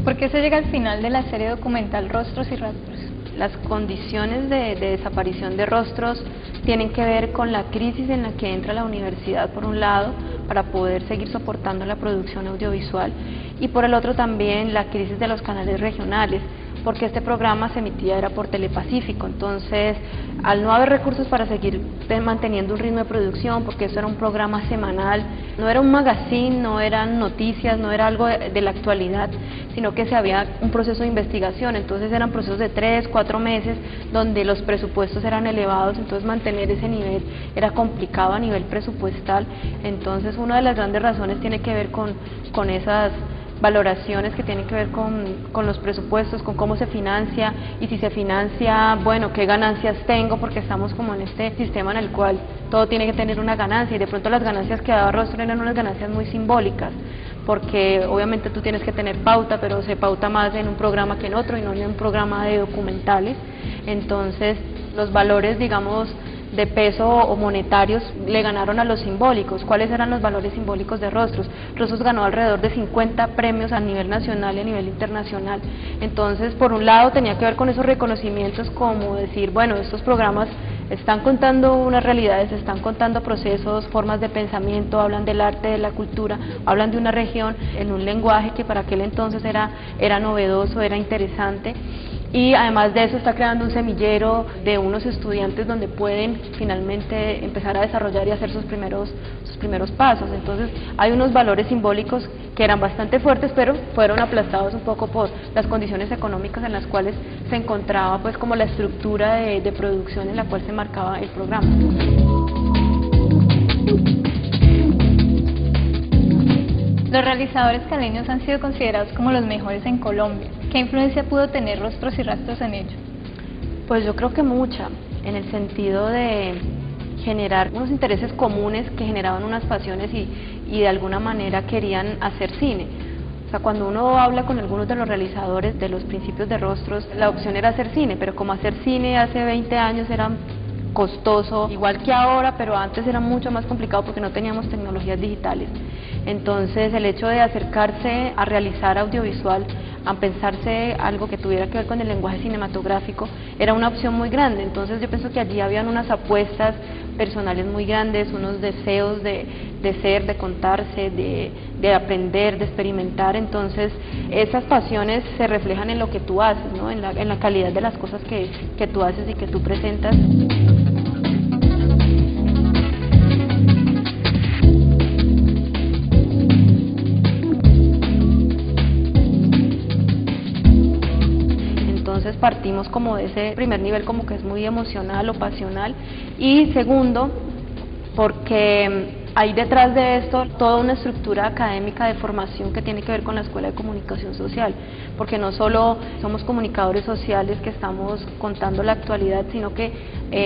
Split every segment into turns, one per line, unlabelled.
¿Por qué se llega al final de la serie documental Rostros y Rastros?
Las condiciones de desaparición de rostros tienen que ver con la crisis en la que entra la universidad por un lado para poder seguir soportando la producción audiovisual y por el otro también la crisis de los canales regionales, porque este programa se emitía era por Telepacífico, entonces al no haber recursos para seguir manteniendo un ritmo de producción, porque eso era un programa semanal, no era un magazine, no eran noticias, no era algo de la actualidad, sino que se había un proceso de investigación, entonces eran procesos de 3, 4 meses donde los presupuestos eran elevados, entonces mantener ese nivel era complicado a nivel presupuestal, entonces una de las grandes razones tiene que ver con esas valoraciones que tienen que ver con los presupuestos, con cómo se financia y si se financia, bueno, qué ganancias tengo, porque estamos como en este sistema en el cual todo tiene que tener una ganancia y de pronto las ganancias que daba Rostro eran unas ganancias muy simbólicas, porque obviamente tú tienes que tener pauta, pero se pauta más en un programa que en otro y no en un programa de documentales, entonces los valores, digamos, de peso o monetarios le ganaron a los simbólicos. ¿Cuáles eran los valores simbólicos de Rostros? Rostros ganó alrededor de 50 premios a nivel nacional y a nivel internacional, entonces por un lado tenía que ver con esos reconocimientos como decir, bueno, estos programas están contando unas realidades, están contando procesos, formas de pensamiento, hablan del arte, de la cultura, hablan de una región en un lenguaje que para aquel entonces era novedoso, era interesante. Y además de eso está creando un semillero de unos estudiantes donde pueden finalmente empezar a desarrollar y hacer sus primeros pasos. Entonces hay unos valores simbólicos que eran bastante fuertes, pero fueron aplastados un poco por las condiciones económicas en las cuales se encontraba pues como la estructura de producción en la cual se marcaba el programa.
Los realizadores caleños han sido considerados como los mejores en Colombia. ¿Qué influencia pudo tener Rostros y Rastros en ello?
Pues yo creo que mucha, en el sentido de generar unos intereses comunes que generaban unas pasiones y de alguna manera querían hacer cine. O sea, cuando uno habla con algunos de los realizadores de los principios de Rostros, la opción era hacer cine, pero como hacer cine hace 20 años era costoso, igual que ahora, pero antes era mucho más complicado porque no teníamos tecnologías digitales. Entonces el hecho de acercarse a realizar audiovisual, a pensarse algo que tuviera que ver con el lenguaje cinematográfico, era una opción muy grande. Entonces yo pienso que allí habían unas apuestas personales muy grandes, unos deseos de ser, de contarse, de aprender, de experimentar. Entonces esas pasiones se reflejan en lo que tú haces, ¿no? en la calidad de las cosas que tú haces y que tú presentas. Entonces partimos como de ese primer nivel como que es muy emocional o pasional, y segundo porque hay detrás de esto toda una estructura académica de formación que tiene que ver con la Escuela de Comunicación Social, porque no solo somos comunicadores sociales que estamos contando la actualidad, sino que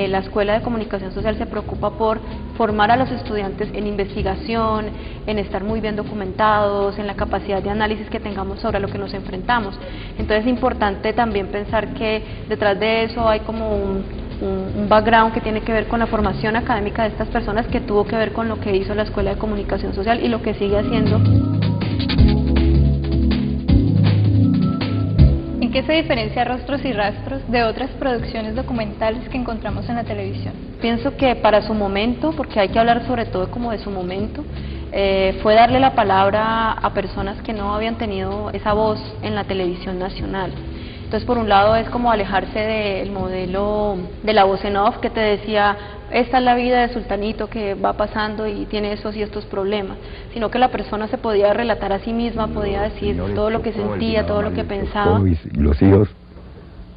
la Escuela de Comunicación Social se preocupa por formar a los estudiantes en investigación, en estar muy bien documentados, en la capacidad de análisis que tengamos sobre lo que nos enfrentamos. Entonces es importante también pensar que detrás de eso hay como un background que tiene que ver con la formación académica de estas personas, que tuvo que ver con lo que hizo la Escuela de Comunicación Social y lo que sigue haciendo.
¿En qué se diferencia Rostros y Rastros de otras producciones documentales que encontramos en la televisión?
Pienso que para su momento, porque hay que hablar sobre todo como de su momento, fue darle la palabra a personas que no habían tenido esa voz en la televisión nacional. Entonces por un lado es como alejarse del modelo de la voz en off que te decía, esta es la vida de Sultanito que va pasando y tiene estos y estos problemas, sino que la persona se podía relatar a sí misma, podía decir todo lo que sentía, todo lo que pensaba.
Y los hijos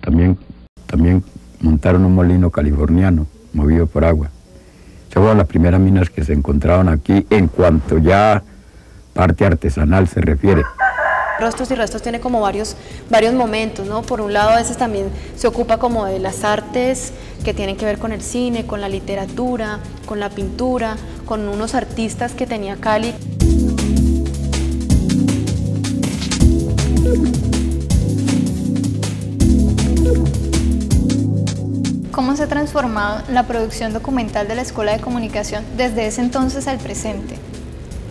también montaron un molino californiano movido por agua. Esas fueron las primeras minas que se encontraron aquí en cuanto ya parte artesanal se refiere.
Rostros y Rastros tiene como varios momentos, ¿no? Por un lado a veces también se ocupa como de las artes que tienen que ver con el cine, con la literatura, con la pintura, con unos artistas que tenía Cali.
¿Cómo se ha transformado la producción documental de la Escuela de Comunicación desde ese entonces al presente?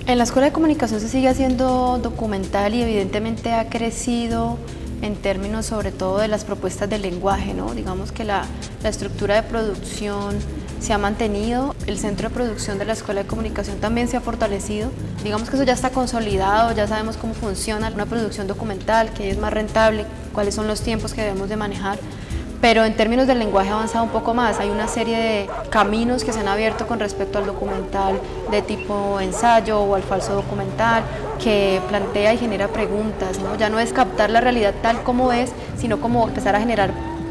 En la Escuela de Comunicación se sigue haciendo documental y evidentemente ha crecido en términos sobre todo de las propuestas del lenguaje, ¿no? Digamos que la estructura de producción se ha mantenido, el centro de producción de la Escuela de Comunicación también se ha fortalecido, digamos que eso ya está consolidado, ya sabemos cómo funciona una producción documental, qué es más rentable, cuáles son los tiempos que debemos de manejar. Pero en términos del lenguaje ha avanzado un poco más, hay una serie de caminos que se han abierto con respecto al documental de tipo ensayo o al falso documental, que plantea y genera preguntas, ¿no? Ya no es captar la realidad tal como es, sino como empezar a generar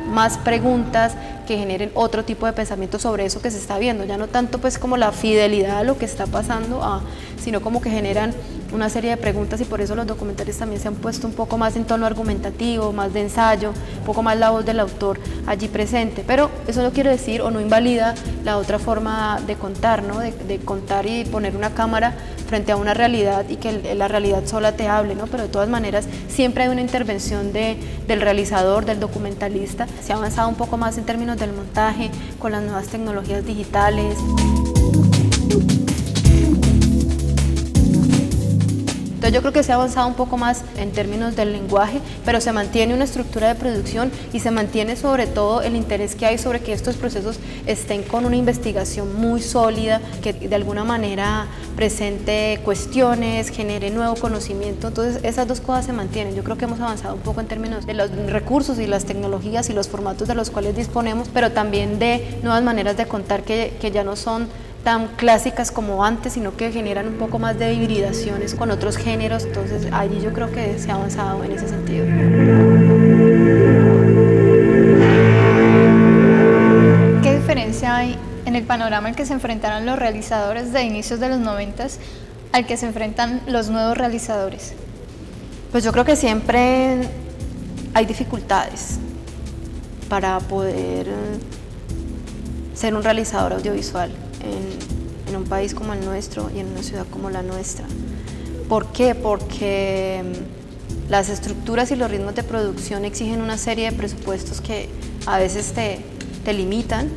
más preguntas que generen otro tipo de pensamiento sobre eso que se está viendo, ya no tanto pues como la fidelidad a lo que está pasando, sino como que generan una serie de preguntas, y por eso los documentales también se han puesto un poco más en tono argumentativo, más de ensayo, un poco más la voz del autor allí presente, pero eso no quiere decir o no invalida la otra forma de contar, ¿no? de contar y poner una cámara frente a una realidad y que la realidad sola te hable, ¿no? Pero de todas maneras siempre hay una intervención del realizador, del documentalista. Se ha avanzado un poco más en términos del montaje con las nuevas tecnologías digitales. Entonces yo creo que se ha avanzado un poco más en términos del lenguaje, pero se mantiene una estructura de producción y se mantiene sobre todo el interés que hay sobre que estos procesos estén con una investigación muy sólida, que de alguna manera presente cuestiones, genere nuevo conocimiento. Entonces esas dos cosas se mantienen. Yo creo que hemos avanzado un poco en términos de los recursos y las tecnologías y los formatos de los cuales disponemos, pero también de nuevas maneras de contar que ya no son tan clásicas como antes, sino que generan un poco más de hibridaciones con otros géneros. Entonces allí yo creo que se ha avanzado en ese sentido.
¿Qué diferencia hay en el panorama al que se enfrentaron los realizadores de inicios de los 90 al que se enfrentan los nuevos realizadores?
Pues yo creo que siempre hay dificultades para poder ser un realizador audiovisual en un país como el nuestro y en una ciudad como la nuestra. ¿Por qué? Porque las estructuras y los ritmos de producción exigen una serie de presupuestos que a veces te limitan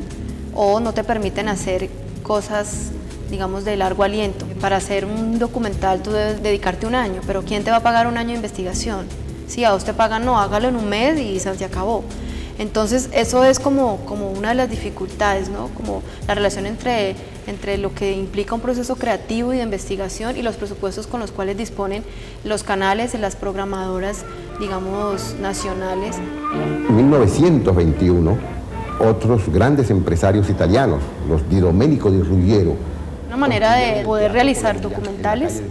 o no te permiten hacer cosas, digamos, de largo aliento. Para hacer un documental tú debes dedicarte un año, pero ¿quién te va a pagar un año de investigación? Si a vos te pagan, no, hágalo en un mes y se acabó. Entonces eso es como una de las dificultades, ¿no? Como la relación entre lo que implica un proceso creativo y de investigación y los presupuestos con los cuales disponen los canales y las programadoras, digamos, nacionales.
En 1921, otros grandes empresarios italianos, los Di Domenico Di Ruggiero.
Una manera de poder realizar documentales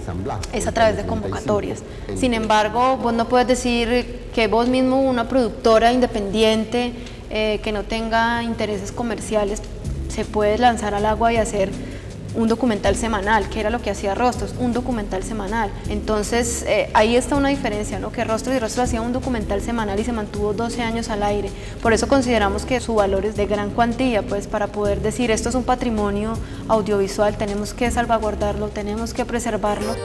es a través de convocatorias. Sin embargo, vos no puedes decir que vos mismo, una productora independiente que no tenga intereses comerciales, se puede lanzar al agua y hacer un documental semanal, que era lo que hacía Rostros, un documental semanal. Entonces ahí está una diferencia, ¿no? Que Rostros hacía un documental semanal y se mantuvo 12 años al aire. Por eso consideramos que su valor es de gran cuantía, pues para poder decir esto es un patrimonio audiovisual, tenemos que salvaguardarlo, tenemos que preservarlo.